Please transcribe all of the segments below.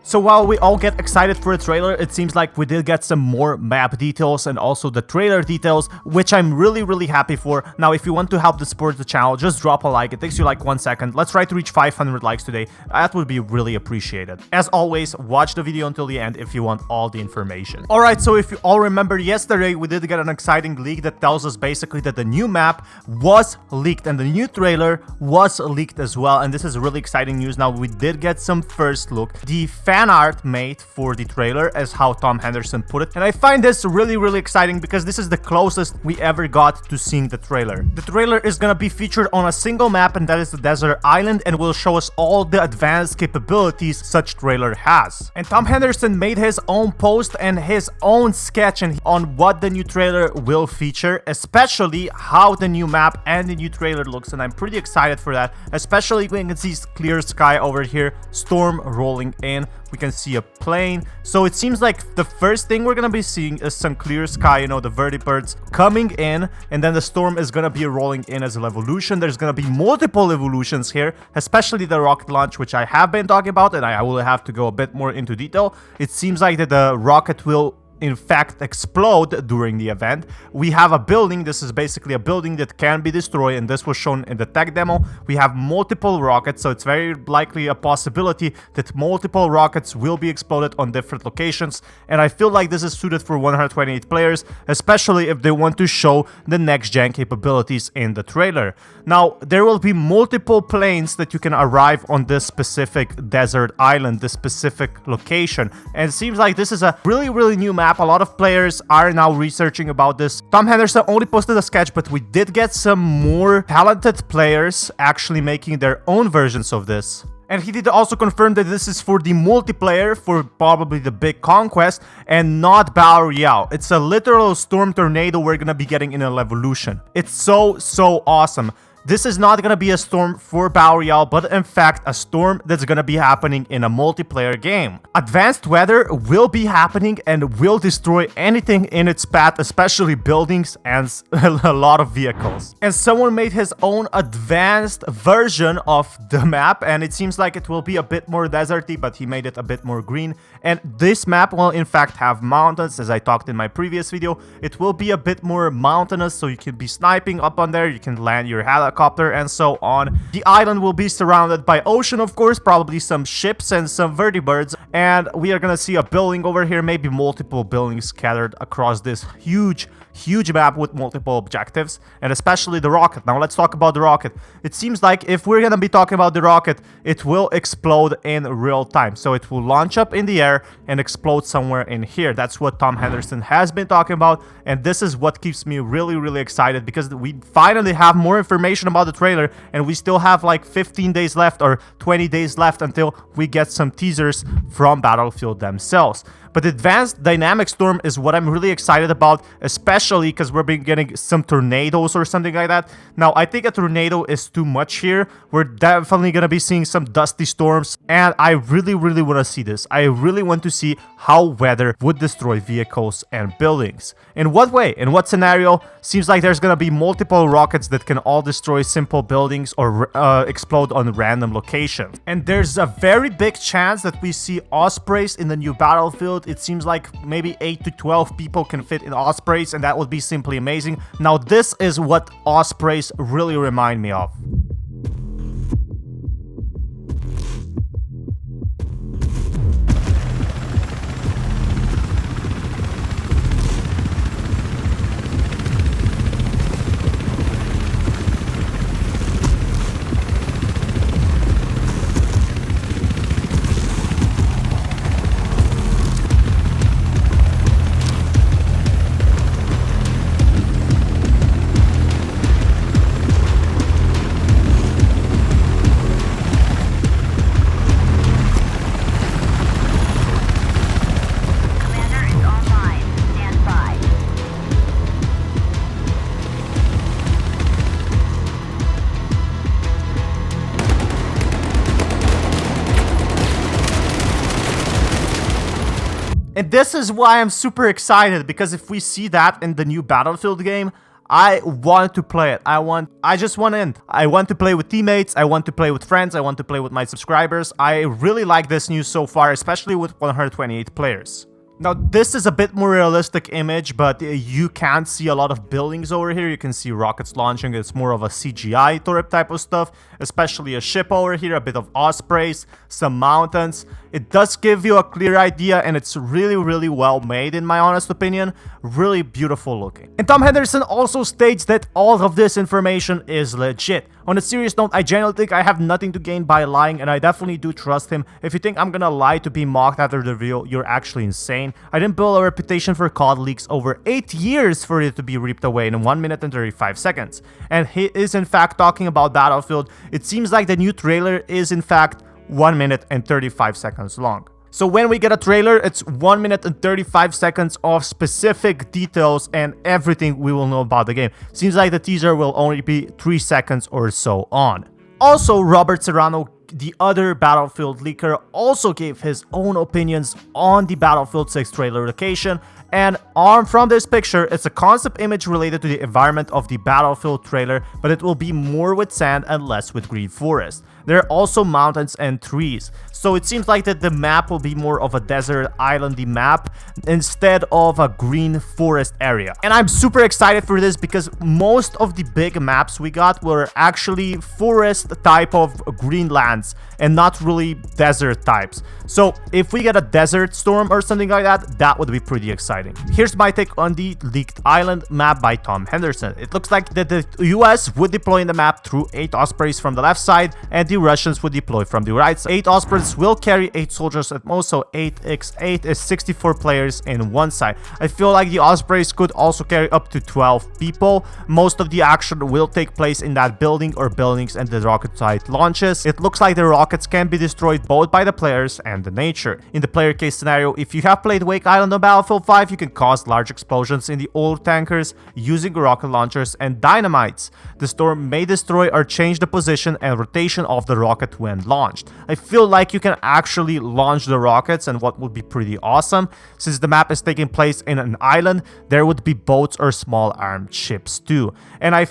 So while we all get excited for the trailer, it seems like we did get some more map details and also the trailer details, which I'm really happy for. Now, if you want to help to support the channel, just drop a like. It takes you like 1 second. Let's try to reach 500 likes today. That would be really appreciated. As always, watch the video until the end if you want all the information. Alright, so if you all remember yesterday, we did get an exciting leak that tells us basically that the new map was leaked and the new trailer was leaked as well. And this is really exciting news. Now, we did get some first look. The fan art made for the trailer, as how Tom Henderson put it, and I find this really exciting because this is the closest we ever got to seeing the trailer. The trailer is gonna be featured on a single map, and that is the desert island, and will show us all the advanced capabilities such trailer has. And Tom Henderson made his own post and his own sketch on what the new trailer will feature, especially how the new map and the new trailer looks, and I'm pretty excited for that, especially when you can see clear sky over here, storm rolling in. We can see a plane. So it seems like the first thing we're gonna be seeing is some clear sky, you know, the vertibirds coming in, and then the storm is gonna be rolling in as an evolution. There's gonna be multiple evolutions here, especially the rocket launch, which I have been talking about, and I will have to go a bit more into detail. It seems like that the rocket will in fact explode during the event. We have a building. This is basically a building that can be destroyed, and this was shown in the tech demo. We have multiple rockets, so it's very likely a possibility that multiple rockets will be exploded on different locations, and I feel like this is suited for 128 players, especially if they want to show the next-gen capabilities in the trailer. Now, there will be multiple planes that you can arrive on this specific desert island, this specific location, and it seems like this is a really new map. A lot of players are now researching about this. Tom Henderson only posted a sketch, but we did get some more talented players actually making their own versions of this. And he did also confirm that this is for the multiplayer, for probably the big conquest, and not Battle Royale. It's a literal storm tornado we're gonna be getting in an evolution. It's so awesome. This is not gonna be a storm for Battle Royale, but in fact a storm that's gonna be happening in a multiplayer game. Advanced weather will be happening and will destroy anything in its path, especially buildings and a lot of vehicles. And someone made his own advanced version of the map, and it seems like it will be a bit more deserty, but he made it a bit more green. And this map will in fact have mountains, as I talked in my previous video. It will be a bit more mountainous, so you can be sniping up on there, you can land your helicopter and so on. The island will be surrounded by ocean, of course, probably some ships and some vertibirds, and we are gonna see a building over here, maybe multiple buildings scattered across this huge map with multiple objectives, and especially the rocket. Now let's talk about the rocket. It seems like if we're gonna be talking about the rocket, it will explode in real time. So it will launch up in the air and explode somewhere in here. That's what Tom Henderson has been talking about, and this is what keeps me really excited, because we finally have more information about the trailer, and we still have like 15 days left or 20 days left until we get some teasers from Battlefield themselves. But Advanced Dynamic Storm is what I'm really excited about, especially because we're getting some tornadoes or something like that. Now, I think a tornado is too much here. We're definitely going to be seeing some dusty storms, and I really want to see this. I really want to see how weather would destroy vehicles and buildings. In what way? In what scenario? Seems like there's going to be multiple rockets that can all destroy simple buildings or explode on random locations. And there's a very big chance that we see Ospreys in the new Battlefield. It seems like maybe 8 to 12 people can fit in Ospreys, and that would be simply amazing. Now, this is what Ospreys really remind me of. And this is why I'm super excited, because if we see that in the new Battlefield game, I want to play it. I just want in. I want to play with teammates. I want to play with friends. I want to play with my subscribers. I really like this news so far, especially with 128 players. Now, this is a bit more realistic image, but you can't see a lot of buildings over here. You can see rockets launching. It's more of a CGI turret type of stuff, especially a ship over here, a bit of ospreys, some mountains. It does give you a clear idea, and it's really, really well made, in my honest opinion. Really beautiful looking. And Tom Henderson also states that all of this information is legit. On a serious note, I genuinely think I have nothing to gain by lying, and I definitely do trust him. If you think I'm gonna lie to be mocked after the reveal, you're actually insane. I didn't build a reputation for COD leaks over 8 years for it to be ripped away in 1 minute and 35 seconds. And he is in fact talking about Battlefield. It seems like the new trailer is in fact 1 minute and 35 seconds long. So when we get a trailer, it's 1 minute and 35 seconds of specific details and everything we will know about the game. Seems like the teaser will only be 3 seconds or so on. Also, Robert Serrano, the other Battlefield leaker, also gave his own opinions on the Battlefield 6 trailer location. And from this picture, it's a concept image related to the environment of the Battlefield trailer, but it will be more with sand and less with green forest. There are also mountains and trees, so it seems like that the map will be more of a desert islandy map instead of a green forest area. And I'm super excited for this because most of the big maps we got were actually forest type of green lands and not really desert types. So if we get a desert storm or something like that, that would be pretty exciting. Here's my take on the leaked island map by Tom Henderson. It looks like that the US would deploy in the map through 8 ospreys from the left side, and the Russians would deploy from the right side. 8 ospreys will carry 8 soldiers at most, so 8x8 is 64 players in one side. I feel like the ospreys could also carry up to 12 people. Most of the action will take place in that building or buildings and the rocket site launches. It looks like the rockets can be destroyed both by the players and the nature. In the player case scenario, if you have played Wake Island on Battlefield 5, you can cause large explosions in the oil tankers using rocket launchers and dynamites. The storm may destroy or change the position and rotation of the rocket when launched. I feel like you can actually launch the rockets, and what would be pretty awesome, since the map is taking place in an island, there would be boats or small armed ships too. And I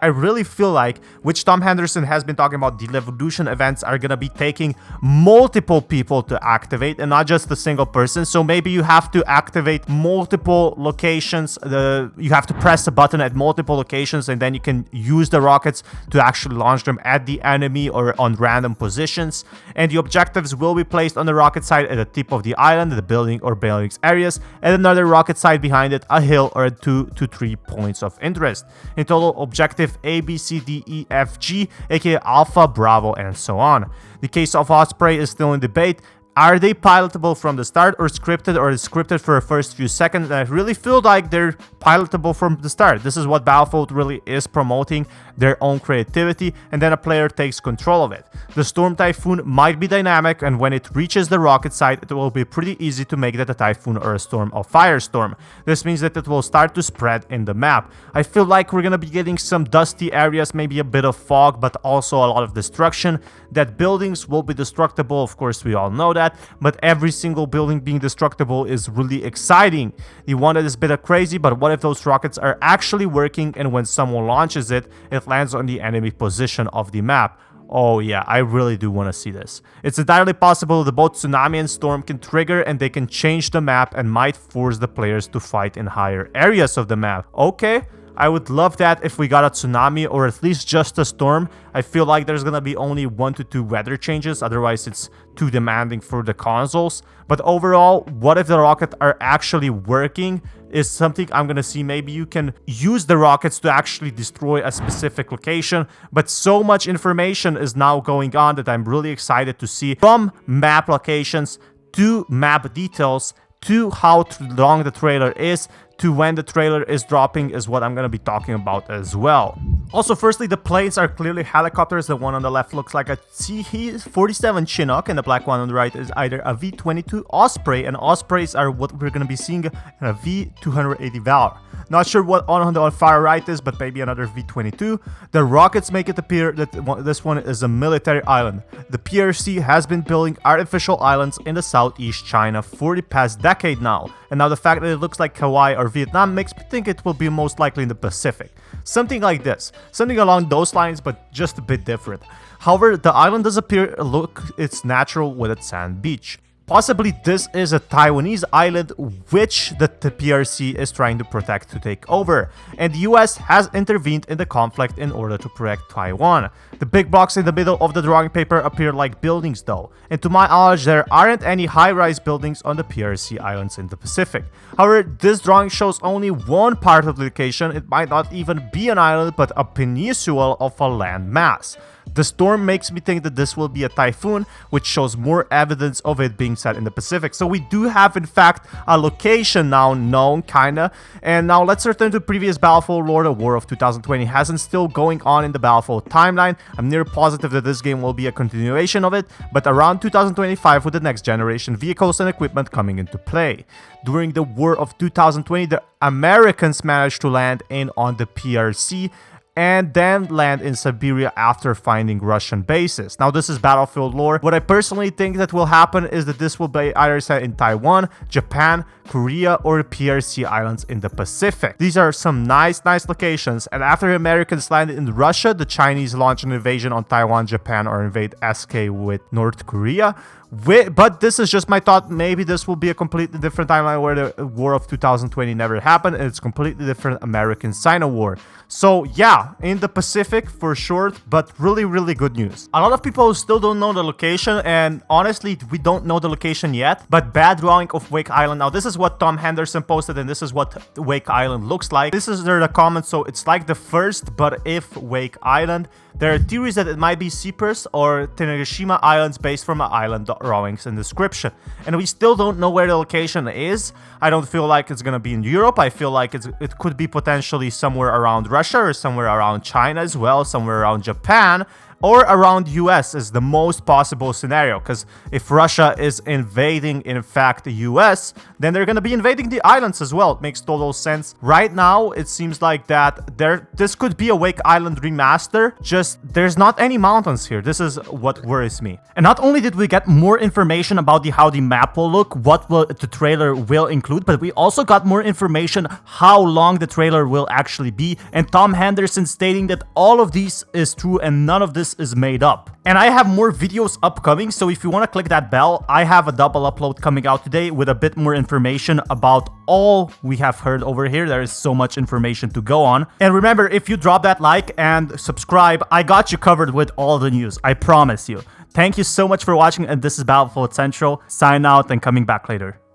really feel like, which Tom Henderson has been talking about, the Revolution events are gonna be taking multiple people to activate and not just a single person. So maybe you have to activate multiple locations. You have to press a button at multiple locations, and then you can use the rockets to actually launch them at the enemy or on random positions. And the objectives will be placed on the rocket side at the tip of the island, the building or buildings areas, and another rocket side behind it, a hill, or 2 to 3 points of interest. In total, objective A, B, C, D, E, F, G, aka Alpha, Bravo, and so on. The case of Osprey is still in debate. Are they pilotable from the start or scripted for the first few seconds? And I really feel like they're pilotable from the start. This is what Battlefield really is promoting, their own creativity, and then a player takes control of it. The Storm Typhoon might be dynamic, and when it reaches the rocket side, it will be pretty easy to make that a Typhoon or a Storm or Firestorm. This means that it will start to spread in the map. I feel like we're gonna be getting some dusty areas, maybe a bit of fog, but also a lot of destruction. That buildings will be destructible, of course we all know that, but every single building being destructible is really exciting. The one that is a bit crazy, but what if those rockets are actually working, and when someone launches it, it lands on the enemy position of the map? Oh yeah, I really do want to see this. It's entirely possible that both Tsunami and Storm can trigger, and they can change the map and might force the players to fight in higher areas of the map. Okay, I would love that if we got a Tsunami or at least just a Storm. I feel like there's gonna be only 1 to 2 weather changes, otherwise it's too demanding for the consoles. But overall, what if the rockets are actually working is something I'm gonna see. Maybe you can use the rockets to actually destroy a specific location, but so much information is now going on that I'm really excited to see, from map locations to map details to how long the trailer is to when the trailer is dropping is what I'm going to be talking about as well. Also, firstly, the planes are clearly helicopters. The one on the left looks like a T-47 Chinook, and the black one on the right is either a V-22 Osprey, and Ospreys are what we're going to be seeing in a V-280 Valor. Not sure what on the far right is, but maybe another V-22. The rockets make it appear that this one is a military island. The PRC has been building artificial islands in the southeast China for the past decade now, And now the fact that it looks like Hawaii or Vietnam makes me think it will be most likely in the Pacific. Something like this. Something along those lines, but just a bit different. However, the island does look it's natural with its sand beach. Possibly this is a Taiwanese island which the PRC is trying to protect to take over, and the US has intervened in the conflict in order to protect Taiwan. The big blocks in the middle of the drawing paper appear like buildings though, and to my knowledge there aren't any high-rise buildings on the PRC islands in the Pacific. However, this drawing shows only one part of the location. It might not even be an island but a peninsula of a land mass. The storm makes me think that this will be a typhoon, which shows more evidence of it being set in the Pacific. So we do have, in fact, a location now known, kinda. And now let's return to previous Battlefield lore. The War of 2020 hasn't still going on in the Battlefield timeline. I'm near positive that this game will be a continuation of it, but around 2025 with the next generation vehicles and equipment coming into play. During the War of 2020, the Americans managed to land in on the PRC, and then land in Siberia after finding Russian bases. Now this is Battlefield lore. What I personally think that will happen is that this will be either set in Taiwan, Japan, Korea, or the PRC islands in the Pacific. These are some nice locations, and after the Americans landed in Russia, the Chinese launched an invasion on Taiwan, Japan, or invade SK with North Korea. But this is just my thought. Maybe this will be a completely different timeline where the War of 2020 never happened, and it's completely different American-Sino War. So yeah, in the Pacific for short, but really good news. A lot of people still don't know the location, and honestly, we don't know the location yet, but bad drawing of Wake Island. Now this is what Tom Henderson posted, and this is what Wake Island looks like. This is the comments, so it's like the first but if Wake Island. There are theories that it might be Cyprus or Tenerife Islands based from an island drawings and description. And we still don't know where the location is. I don't feel like it's gonna be in Europe. I feel like it could be potentially somewhere around Russia or somewhere around China as well, somewhere around Japan, or around US is the most possible scenario, because if Russia is invading, in fact, the US, then they're gonna be invading the islands as well. It makes total sense. Right now, it seems like that this could be a Wake Island remaster, just there's not any mountains here. This is what worries me. And not only did we get more information about how the map will look, what the trailer will include, but we also got more information how long the trailer will actually be, and Tom Henderson stating that all of these is true and none of this is made up. And I have more videos upcoming, so if you want to click that bell, I have a double upload coming out today with a bit more information about all we have heard over here. There is so much information to go on. And remember, if you drop that like and subscribe, I got you covered with all the news, I promise you. Thank you so much for watching, and this is Battlefield Central. Sign out and coming back later.